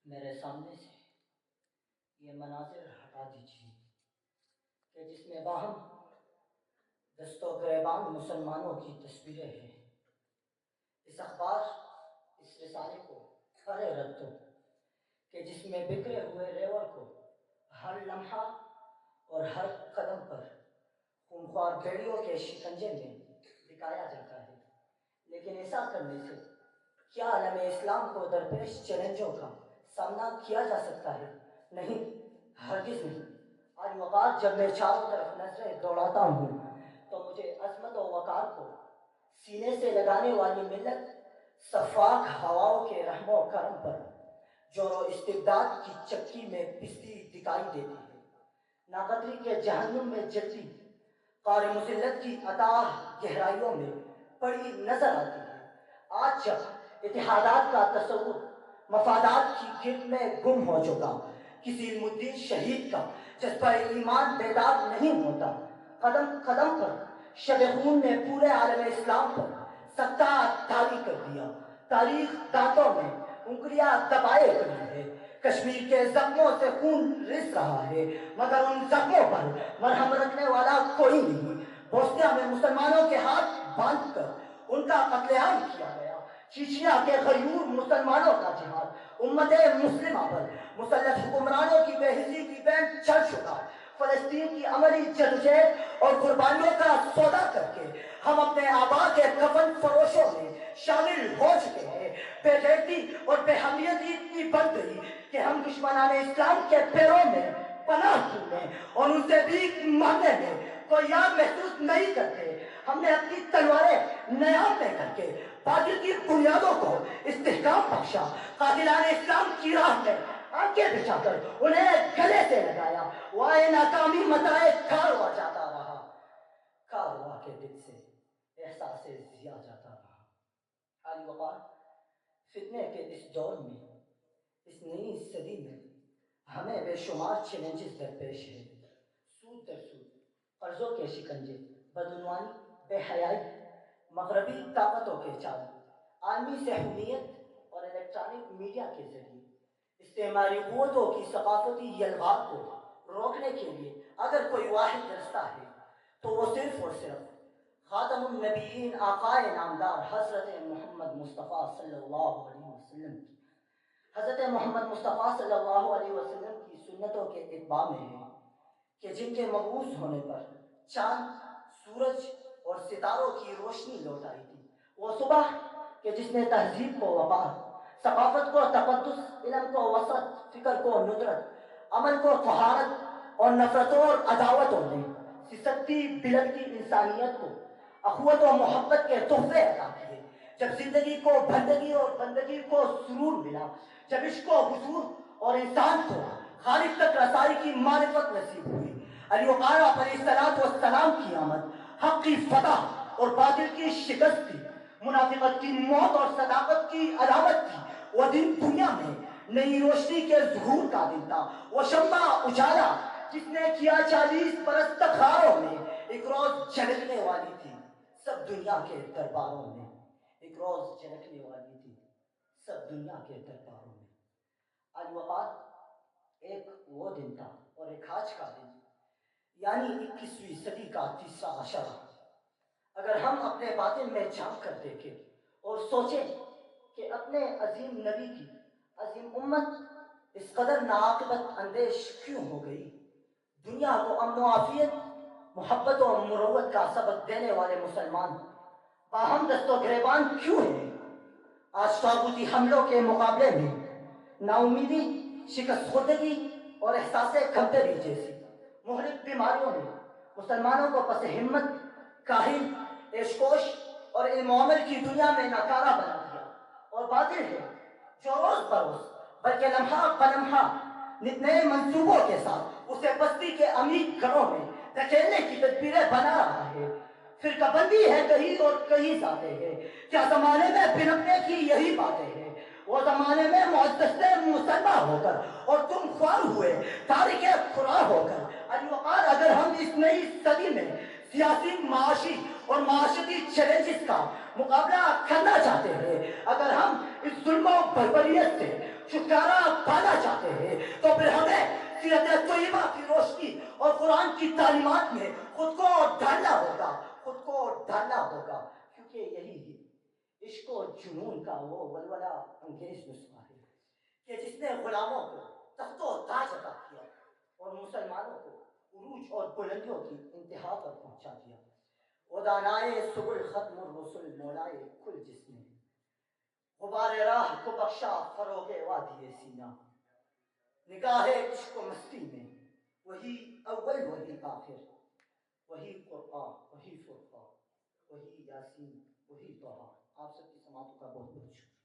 میرے سامنے سے یہ مناظر ہٹا دیجیے کہ جس میں باہم دست و گریبان مسلمانوں کی تصویریں ہیں۔ اس اخبار اس رسالے کو پڑھے رکھ دو کہ جس میں بکھرے ہوئے ریوڑ کو ہر لمحہ اور ہر قدم پر خونخوار بھیڑیوں کے شکنجے میں دکھایا جاتا ہے۔ لیکن ایسا کرنے سے کیا عالم اسلام کو درپیش چیلنجوں کا سامنا کیا جا سکتا ہے؟ نہیں، ہرگز نہیں۔ آج وقار جب میں چاروں طرف نظریں دوڑاتا ہوں تو مجھے عظمت و وقار کو سینے سے لگانے والی ملت صفاک ہواؤں کے رحم و کرم پر جور و استبداد کی چکی میں پستی دکھائی دیتی ہے۔ ناقدری کے جہنم میں جلتی قار مسلط کی اتاہ گہرائیوں میں پڑی نظر آتی ہے۔ آج جب اتحادات کا تصور مفادات کی گرد میں گم ہو چکا، کسی علم الدین شہید کا جذبہ ایمان بیدار نہیں ہوتا، قدم قدم پر شب خون نے پورے عالم اسلام پر سکتہ طاری کر دیا۔ تاریخ دانتوں میں انگلیاں دبائے کھڑی ہے۔ کشمیر کے زخموں سے خون رس رہا ہے، مگر ان زخموں پر مرہم رکھنے والا کوئی نہیں۔ بوسنیا میں مسلمانوں کے ہاتھ باندھ کر ان کا قتل عام کیا گیا۔ چیچنیا کے غیور مسلمانوں کا جہاد امت مسلمہ پر مسلط حکمرانوں کی بے حسی کی بینڈ چل چکا۔ فلسطین کی عملی جدوجہد اور قربانیوں کا سودا کر کے ہم اپنے آبا کے کفن فروشوں میں شامل ہو چکے ہیں۔ بے غیرتی اور بے حمیتی اتنی بڑھ گئی کہ ہم دشمنان اسلام کے پیروں میں پناہ ڈھونڈنے اور ان سے بھیک مانگنے میں کوئی یاد محسوس نہیں کرتے۔ ہم نے اپنی تلواریں نیام میں کر کے باطل کی بنیادوں کو استحکام بخشا۔ قاتلان اسلام کی راہ میں آنکھیں بچھا کر انہیں گلے سے لگایا۔ وائے ناکامی متائے کارواں جاتا رہا، کارواں کے دل سے احساس ضیاء جاتا رہا۔ حال وقار فتنے کے اس دور میں، اس نئی صدی میں ہمیں بے شمار چیلنجز درپیش ہیں۔ سود در سود، قرضوں کے شکنجے، بدعنوانی، بے حیائی، مغربی طاقتوں کے چال، عالمی صہیونیت اور الیکٹرانک میڈیا کے ذریعے استعماری قوتوں کی ثقافتی یلغار کو روکنے کے لیے اگر کوئی واحد رستہ ہے تو وہ صرف اور صرف خاتم النبیین آقائے نامدار حضرت محمد مصطفیٰ صلی اللہ علیہ وسلم کی حضرت محمد مصطفیٰ صلی اللہ علیہ وسلم کی سنتوں کے اتباع میں ہے کہ جن کے مبعوث ہونے پر چاند، سورج اور ستاروں کی روشنی لوٹ آئی تھی۔ وہ صبح کہ جس نے تہذیب کو وقار، ثقافت کو تقدس، علم کو وسعت، فکر کو ندرت، عمل کو طہارت اور نفرتوں اور عداوتوں نے سسکتی بلکتی انسانیت کو اخوت و محبت کے تحفے عطا کیے۔ جب زندگی کو بندگی اور بندگی کو سرور ملا، جب عشق و حضور اور انسان کو خالق تک رسائی کی معرفت نصیب ہوئی، علی وقار علیہ السلام کی آمد حق کی فتح اور باطل کی شکست تھی، منافقت کی موت اور صداقت کی علامت تھی۔ وہ دن دنیا میں نئی روشنی کے ظہور کا دن تھا۔ وہ شمع اجالا جس نے کیا 40 برس تک غاروں میں، ایک روز جھلکنے والی تھی سب دنیا کے درباروں میں، ایک روز جھلکنے والی تھی سب دنیا کے درباروں میں۔ علی وقار ایک وہ دن تھا اور ایک آج کا دن، یعنی 21ویں صدی کا تیسرا عشرہ۔ اگر ہم اپنے باطن میں جھانک کر دیکھیں اور سوچیں کہ اپنے عظیم نبی کی عظیم امت اس قدر ناعاقبت اندیش کیوں ہو گئی؟ دنیا کو امن و عافیت، محبت و مروت کا سبق دینے والے مسلمان باہم دست و گریبان کیوں ہیں؟ آج طاغوتی حملوں کے مقابلے میں نا امیدی، شکست خوردگی اور احساس کمتری جیسی مہلک بیماریوں نے مسلمانوں کو پس ہمت، کاہل، عیش-کوش اور علم و عمل کی دنیا میں ناکارہ بنا دیا۔ اور باطل ہے جو روز بروز بلکہ لمحہ بلمحہ نت نئے منصوبوں کے ساتھ اسے بستی کے عمیق گھروں میں دھکیلنے کی تدبیریں بنا رہا ہے۔ فرقہ بندی ہے کہیں اور کہیں ذاتیں ہے، کیا زمانے میں بنپنے کی یہی باتیں ہیں؟ وہ زمانے میں معزز مسلمہ ہو کر اور تم خوار ہوئے تارک خدا ہو کر۔ علی وقار اگر ہم اس نئی صدی میں سیاسی، معاشی اور معاشرتی چیلنجز کا مقابلہ کرنا چاہتے ہیں، اگر ہم اس ظلم و بربریت سے چھٹکارا پانا چاہتے ہیں تو پھر ہمیں سیرت طیبہ کی روشنی اور قرآن کی تعلیمات میں خود کو ڈھالنا ہوگا، خود کو ڈھالنا ہوگا، کیونکہ یہی عشق و جنون کا وہ ولولہ انگیز نسخہ ہے کہ جس نے غلاموں کو تخت و تاج عطا کیا اور مسلمانوں کو عروج اور بلندیوں کی انتہا پر پہنچا دیا۔ وہ دانائے سبل ختم الرسل مولائے کل جس نے غبار راہ کو بخشا فروغ وادی سینا، نگاہ عشق و مستی میں وہی اول وہی آخر، وہی قرآن وہی فرقہ وہی یاسین وہی طہ۔ آپ سب کی سماعتوں کا بہت بہت شکریہ۔